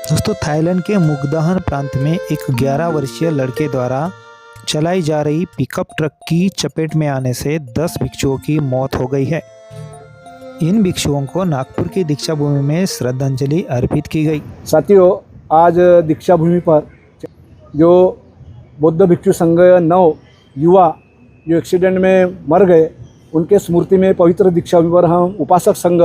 दोस्तों, थाईलैंड के मुग्धाहन प्रांत में एक 11 वर्षीय लड़के द्वारा चलाई जा रही पिकअप ट्रक की चपेट में आने से 10 भिक्षुओं की मौत हो गई है। इन भिक्षुओं को नागपुर की दीक्षा भूमि में श्रद्धांजलि अर्पित की गई। साथियों, आज दीक्षा भूमि पर जो बौद्ध भिक्षु संघ 9 युवा जो एक्सीडेंट में मर गए, उनके स्मृति में पवित्र दीक्षा भूमि पर हम उपासक संघ,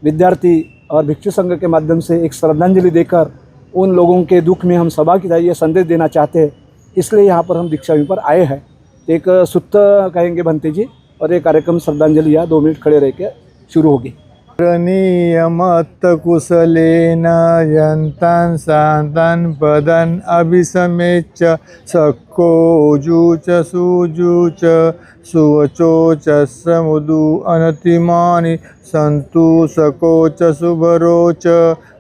विद्यार्थी और भिक्षु संघ के माध्यम से एक श्रद्धांजलि देकर उन लोगों के दुख में हम सहभागी ये संदेश देना चाहते हैं। इसलिए यहाँ पर हम दीक्षा भूमि पर आए हैं। एक सुत्त कहेंगे भंते जी, और ये कार्यक्रम श्रद्धांजलि यहाँ 2 मिनट खड़े रह के शुरू होगी। नियमत कुशलेन यन्तान् शान्तान् पदन् अभिसमेच्च सक्कोजूच सुजूच सुवचोच समुदु अनतिमानि सन्तु सकोच सुभरोच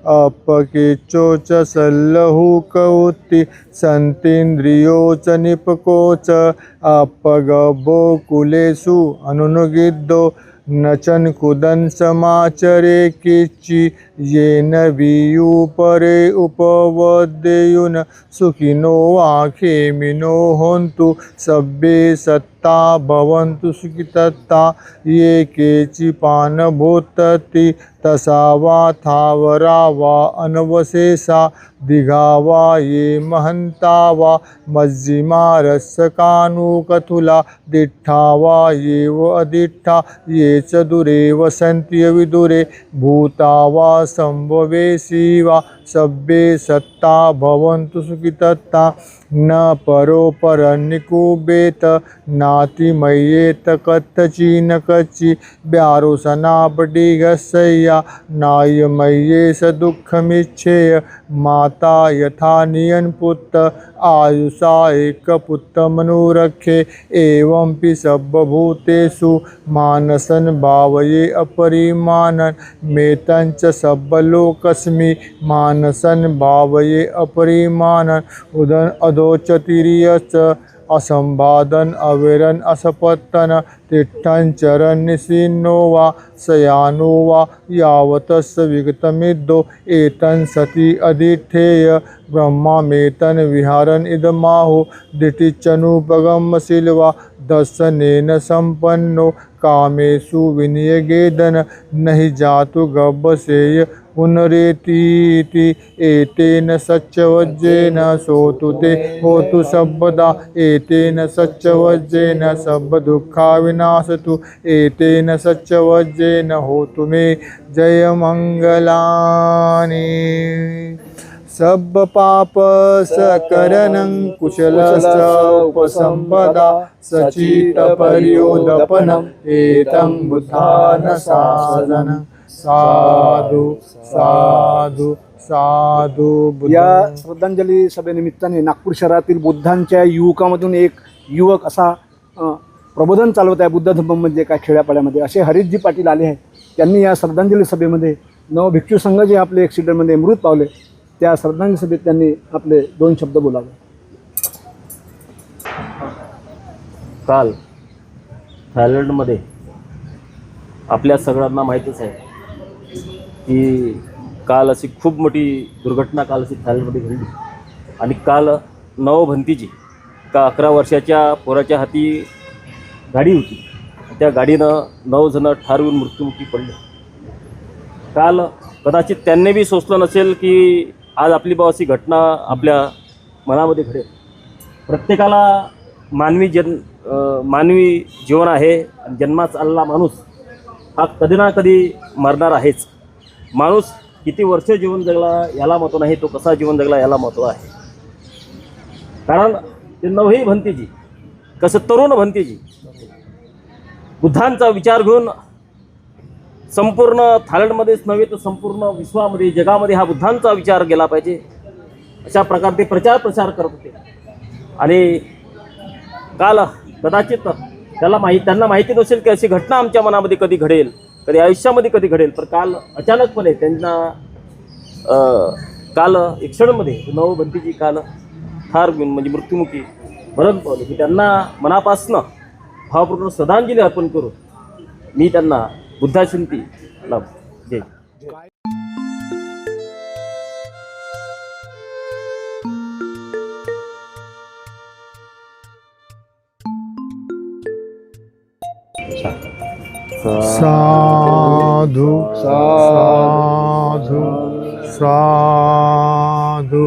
अपकेचोच सल्लहुकौति सन्तीन्द्रियोच निपकोच अपगभो कुलेषु अनुनुगिद्धो नचन कुदन समाचरे किचि येन वियुपरे उपवदेयुन सुखिनो आखेमिनो होन्तु सब्बे सत्ता भवन्तु सुखितत्ता ये केचि पानभूतति तसा वा थावरा वा अनवशेषा दिघा वा ये महन्ता वा मज्जिमा रसकानुकथुला दिट्ठा वा ये व अदिट्ठा ये च दूरे वसन्ति विदुरे भूता वा संभवेशी वा सब्बे सत्ता भवन्तु सुखितत्ता न परो परन्निकुबेत नाति मय्येत कत्तचि न कच्चि ब्यारोसनापटिगस्सय्या नाय मय्ये स दुःखमिच्छेय माता यथा नियन पुत्र आयुषा एक पुत्र मनुरखे एवंपि सर्वभूतेषु मानसन भावये अपरिमाणन मेतंच सर्वलोकस्मि मानसन भावये अपरिमाणन उदन अधोचतिरियच असंबादन अविरन असपत्तन तिष्ठन चरण निसीनो वा शयानो वा यावतस्य विगतमिद्धो एतन सति अधिष्ठेय ब्रह्मामेतन विहारन इदमाहु दिटिचनुपगमशीलवा दर्शनेन संपन्नो कामेषु विनियगेदन नहि जातु गब्बसेय पुनरेतीति एतेन सच्चवज्जेन सोतु ते होतु सर्वदा एतेन सच्चवज्जेन सर्वदुःखा विनाशतु एतेन सच्चवज्जेन होतु मे जयमङ्गलानि सब पाप सकरणं कुशलस्य उपसंपदा सचित पर्योदपनम् एतं बुद्धान शासनं साधु साधु साधु। या श्रद्धांजली सभेनिमित्ताने नागपूर शहरातील बुद्धांच्या युवकामधून एक युवक असा प्रबोधन चालवत आहे बुद्ध धम्म म्हणजे काय खेड्यापाड्यामध्ये, असे हरीशजी पाटील आले आहेत। त्यांनी या श्रद्धांजली सभेमध्ये 9 भिक्षू संघ जे आपले ॲक्सिडेंटमध्ये मृत पावले, त्या श्रद्धांजली सभेत त्यांनी आपले 2 शब्द बोलावे। काल थायलंडमध्ये आपल्या सगळ्यांना माहीतच आहे की काल अशी खूप मोठी दुर्घटना काल अशी थायलंडमध्ये घडली। आणि काल नवभंतीजी का 11 वर्षाच्या पोराच्या हाती गाडी होती, त्या गाडीनं 9 जण ठार होऊन मृत्युमुखी पडले। काल कदाचित त्यांनी बी सोचलं नसेल की आज आपली अशी घटना आपल्या मनामध्ये घडेल। प्रत्येकाला मानवी जीवन आहे, जन्माचा आलेला माणूस हा कधी ना कधी मरणार आहेच। माणूस किती वर्ष जीवन जगला याला महत्त्व नाही, तो कसा जीवन जगला याला महत्त्व आहे। कारण ते 9ही भंतीजी कसं तरुण भंतीजी बुद्धांचा विचार घेऊन संपूर्ण थायलंडमध्येच नव्हे तर संपूर्ण विश्वामध्ये जगामध्ये हा बुद्धांचा विचार गेला पाहिजे अशा प्रकारे ते प्रचार करत होते। आणि काल कदाचित त्यांना माहिती नसेल की अशी घटना आमच्या मनामध्ये कधी घडेल, कधी आयुष्यामध्ये कधी घडेल, पण काल अचानकपणे त्यांना काल एक्सिडेंटमध्ये 9 भंतीजी काल ठार घेऊन म्हणजे मृत्युमुखी मरण पावले। की त्यांना मनापासनं भावपूर्ण श्रद्धांजली अर्पण करून मी त्यांना बुद्धाशांती लाभ जय। साधु साधु साधु